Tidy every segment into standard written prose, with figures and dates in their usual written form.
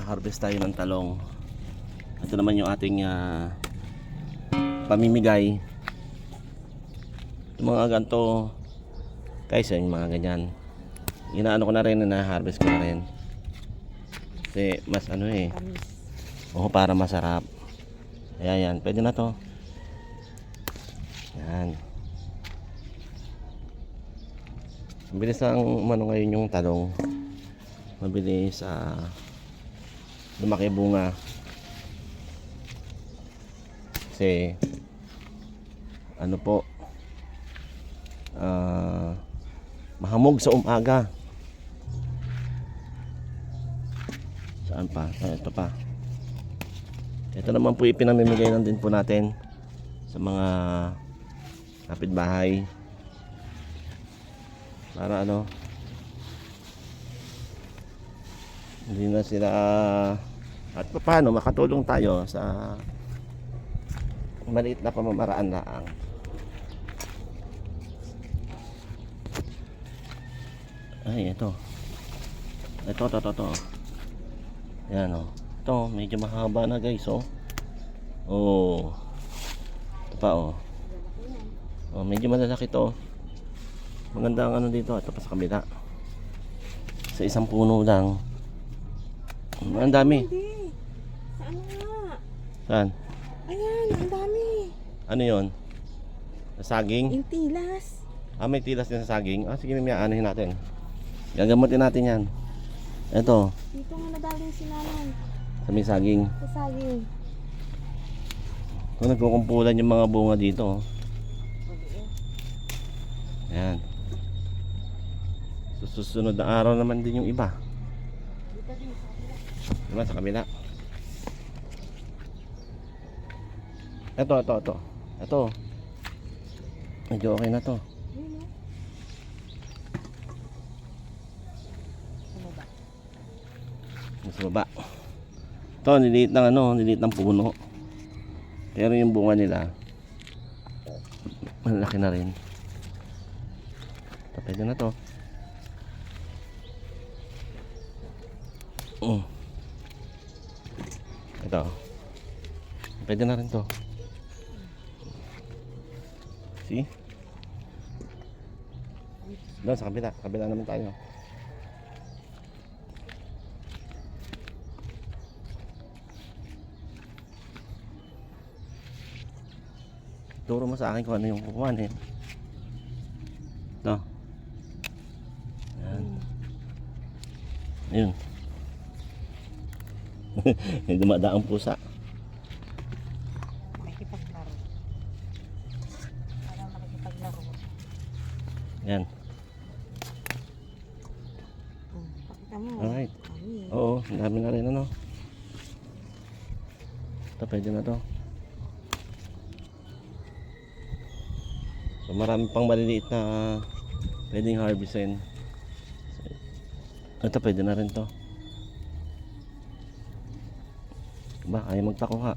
harvest tayo ng talong. Ito naman yung ating pamimigay. Yung mga ganito guys, yung mga ganyan inaano ko na rin, na-harvest ko na rin kasi mas ano para masarap. Ayan, pwede na to. Yan, mabilis ang umano ngayon yung talong, mabilis lumaki bunga kasi ano po, mahamog sa umaga. Saan pa? Ito pa. Ito naman po ipinamimigay lang din po natin sa mga kapitbahay para hindi na sila at paano makatulong tayo sa maliit na pamamaraan lang. Ay, ito. Yan ito medyo mahaba na guys ito pa medyo malalaki to. Maganda ang dito. Ito pa sa kabila, sa isang puno lang ang dami. Saan nga? Saan? Ayan, ang dami. Ano yun? Saging? Yung tilas. May tilas din sa saging. Sige, may anuhin natin. Gagamutin natin yan. Ito. Dito nga nadaling si nanay. Sa may saging. Sa saging. Nagkukumpulan yung mga bunga dito. Ayan. Susunod na araw naman din yung iba. Dito din sa kabila. Diba sa kabila? Ito. Medyo okay na to. Sa baba. Ito, niliit ng puno. Pero yung bunga nila malaki na rin. Ito, pwede na to. Ito. Pwede na rin to. See? Doon sa kabila. Kabila naman tayo. Turo mo sa akin kung ano yung kukuhanin. No? Yan. Ayun. May dumadaang pusa. Makikipaglaro. Parang makikipaglaro. Yan. Pakita mo. Alright. Dami. Oo, dami na rin Ito, pwede na to. So marami pang maliliit na pwedeng harvestin. Ito, pwede na rin to. Ba, ayaw magpakuha.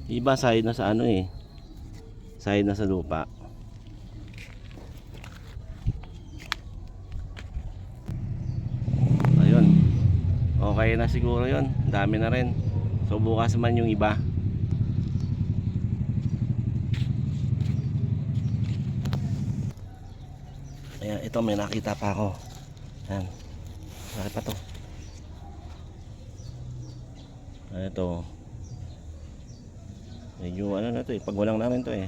Iba side na sa side na sa lupa. Ayun. Okay na siguro yun. Dami na rin. So bukas man yung iba. Ayan, ito may nakita pa ako. Ayan. Laki pa to. Ito. Medyo na to pagwalang na rin to Ito.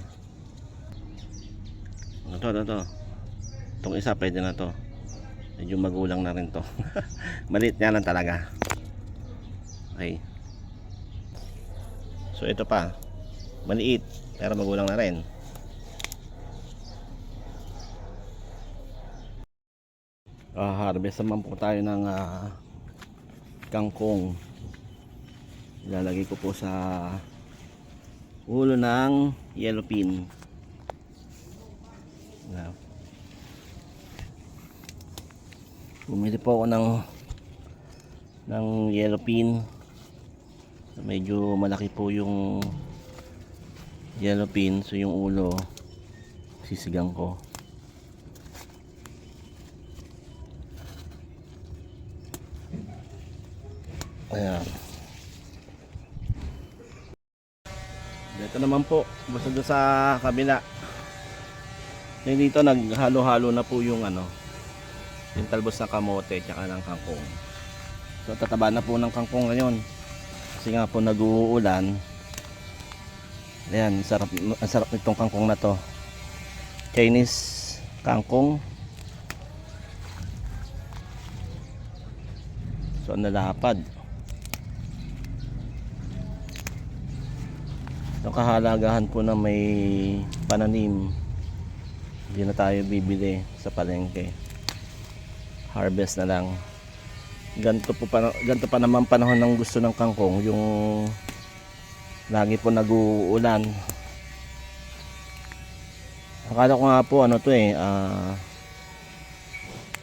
Itong isa pwede na to. Medyo magulang na rin to. Maliit nga lang talaga. Okay. So ito pa. Maliit pero magulang na rin. Harvest naman po tayo ng kangkong. Ilalagay ko po sa ulo ng yellow pin. Bumili po ako ng yellow pin. Medyo malaki po yung yellow pin, so yung ulo sisigang ko. Ayan. Dito naman po, basta doon sa kabila. Yung dito naghalo-halo na po yung ano, yung talbos ng kamote tsaka ng kangkong. So tataba na po ng kangkong ngayon. Kasi nga po nag-uulan. Ayan, ang sarap nitong kangkong na to. Chinese kangkong. So nalapad. So kahalagahan po na may pananim. Hindi na tayo bibili sa palengke. Harvest na lang. Ganito pa naman panahon ng gusto ng kangkong, yung lagi po nag-uulan. Akala ko nga po ano to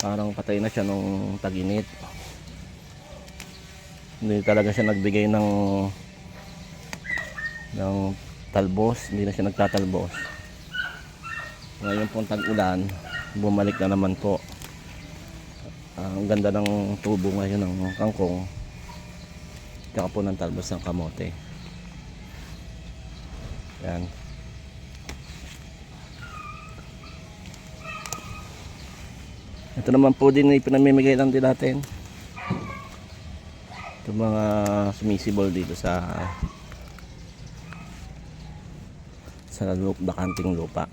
parang patay na siya nung tag-init. Hindi talaga siya nagbigay ng talbos, hindi na siya nagtatalbos. Ngayon pong tag-ulan, bumalik na naman po. Ang ganda ng tubo ngayon ng kangkong, tsaka po ng talbos ng kamote. Yan. Ito naman po din ipinamimigay lang din natin. Ito mga sumisibol dito sa bakanting lupa.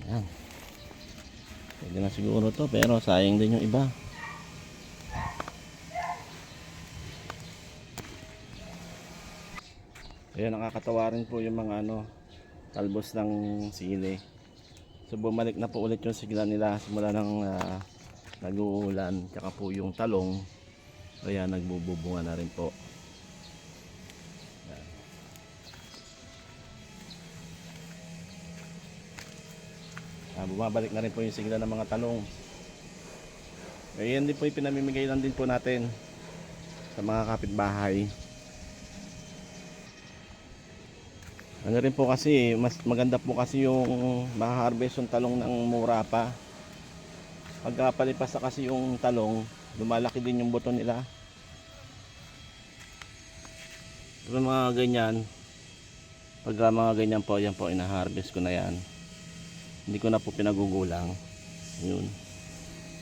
Yan. Pwede na siguro to, pero sayang din yung iba. Ayan, nakakatawa rin po yung mga talbos ng sili. So bumalik na po ulit yung sigla nila simula ng nag-uulan, tsaka po yung talong. Kaya nagbubunga na rin po. Bumabalik na rin po yung sigla ng mga talong. Ayan din po yung pinamimigay lang din po natin sa mga kapitbahay. Ano rin po kasi, mas maganda po kasi yung ma-harvest yung talong ng mura pa. Pagka palipas na kasi yung talong, lumalaki din yung buto nila. Pero mga ganyan, pagka mga ganyan po, yan po, ina-harvest ko na yan. Hindi ko na po pinagugulang. Yun.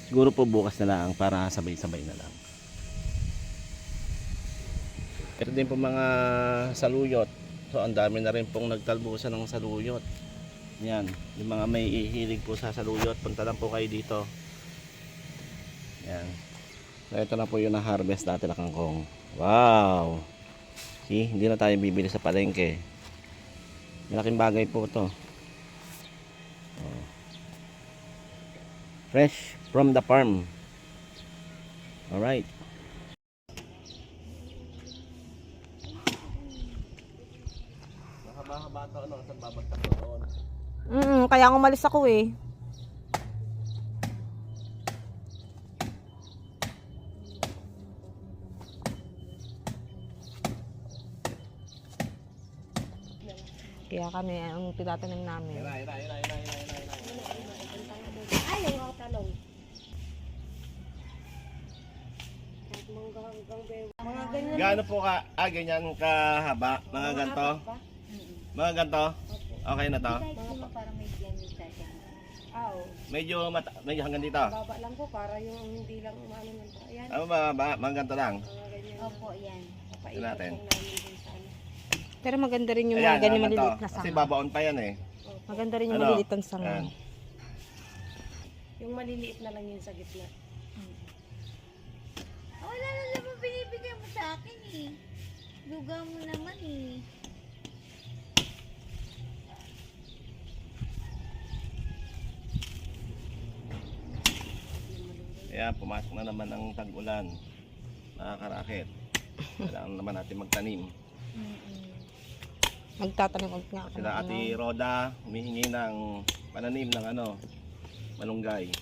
Siguro po bukas na lang para sabay-sabay na lang. Pero din po mga saluyot. So ang dami na rin pong nagtalbusan ng saluyot. Yan, yung mga may ihilig po sa saluyot, punta lang po kayo dito. Yan. So ito na po yung na-harvest natin na kangkong. Wow! See, hindi na tayo bibili sa palengke. Malaking bagay po ito. Fresh from the farm. Alright. Mahaba-haba ito, saan babagtak doon? Kaya umalis ako eh. Kaya kami ang tinatanim namin. Ay, yung talong. Mga ganyan. Gaano po ka? Ganyan kahaba? Mga ganto? Mga ganto? Okay na to? Mga parang may ganyan siya. Medyo hanggang dito? Baba lang po para yung hindi lang umano ng po. Ayan. Ano ba? Mga ganto lang? Mga ganyan. Opo, yan. Ito natin. Pero maganda rin yung Ayan, mga ganyan ganito. maliliit na Kasi sanga. babaon pa yan eh. Maganda rin yung Ano? maliliit ang sanga. Ayan. Yung maliliit na lang yun sa gitna. Wala na naman binibigay mo sa akin eh. Luga mo naman eh. Ayan, pumasok na naman ang tag-ulan. Nakakarakit. Kailangan naman natin magtanim. Magtatanim ulit nga ako. Sila Ate Roda humihingi ng pananim ng malunggay.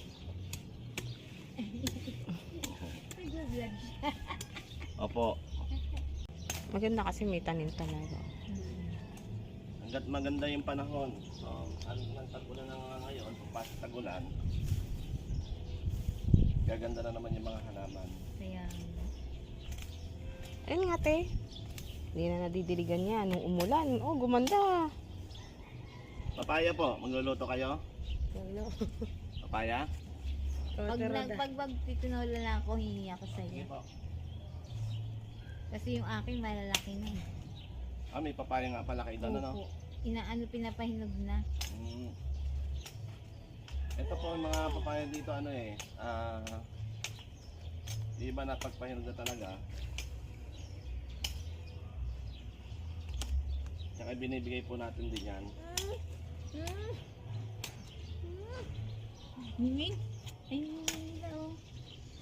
Nag-vlog siya. Opo. Maganda kasi may tanim talaga. Hanggat maganda yung panahon. So, ang tagulan na nga ngayon, pagpasok tagulan, gaganda na naman yung mga halaman. Kaya, Ayun nga, te. Hindi na nadidiligan yan. Nung umulan, oh, gumanda. Papaya po, magluluto kayo? Wala. Papaya? pag titinola lang ako, hihingi ako sa Sige iyo. po. Kasi yung akin malalaki na eh. Ah, may papaya nga pala kayo doon, ano? Opo. Pinapahinog na. Mm. Ito po yung mga papaya dito, ano eh. Iba na pagpahinog na talaga. Tsaka binibigay po natin din yan. Miming? Ay, miming na oh.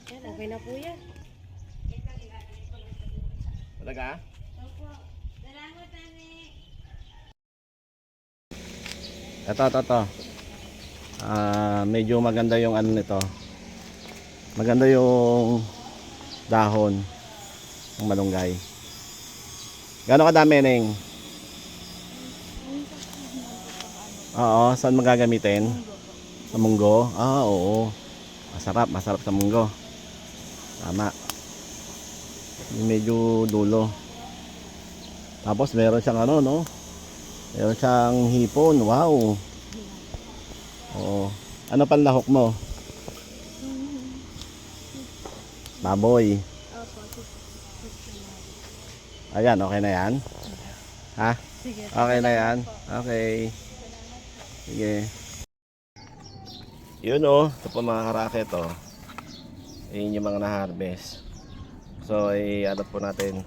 Yan, okay na po yan. Talaga? Opo. Salamat, Ane. Ito. Medyo maganda yung ano nito. Maganda yung dahon ng malunggay. Gaano kadami, Neng? Oo, saan magagamitin? Sa munggo? Ah, oo. Masarap sa munggo. Tama. Yung medyo dulo. Tapos meron siyang ano, no? Meron siyang hipon. Wow. Oo. Ano pang lahok mo? Baboy. Ayan, okay na yan? Ha? Sige. Okay na yan? Okay. Sige. Yun oh. Ito po mga karaket oh. Yun yung mga na-harvest. So, i-add po natin.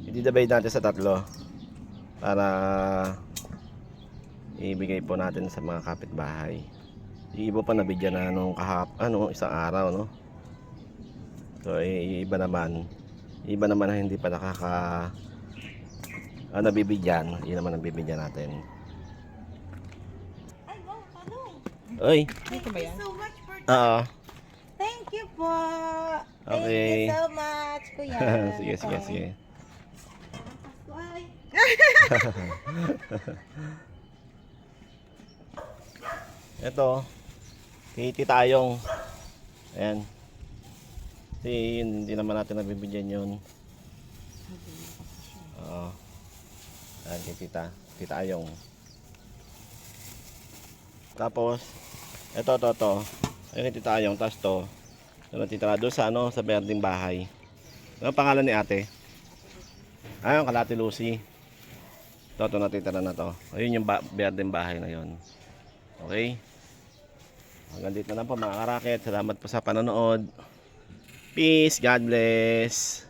I-divide natin sa 3 para ibigay po natin sa mga kapitbahay. Yung iba pa nabigyan na nung isang araw, no? So, iba naman na hindi pa nabibigyan. Yun naman ang bibigyan natin. Ay, wow, talong. Oy, Dito ba yan? So much for oo. Thank you po. Okay. Thank you so much, kuya. sige. Ay. Ito, kay Titayong. Ayan. Kasi yun, hindi naman natin nabibigyan yun. Oo. Ayan, kay Titayong. Tapos, ito. Ayun kay Titayong, tapos to. Ito natitira doon sa sa berdeng bahay. Ano ang pangalan ni ate? Ayun, Kalati Lucy. Ito natitira na to. Ayun yung berdeng bahay na yun. Okay? Hanggang dito na po mga karaket. Salamat po sa panonood. Peace. God bless.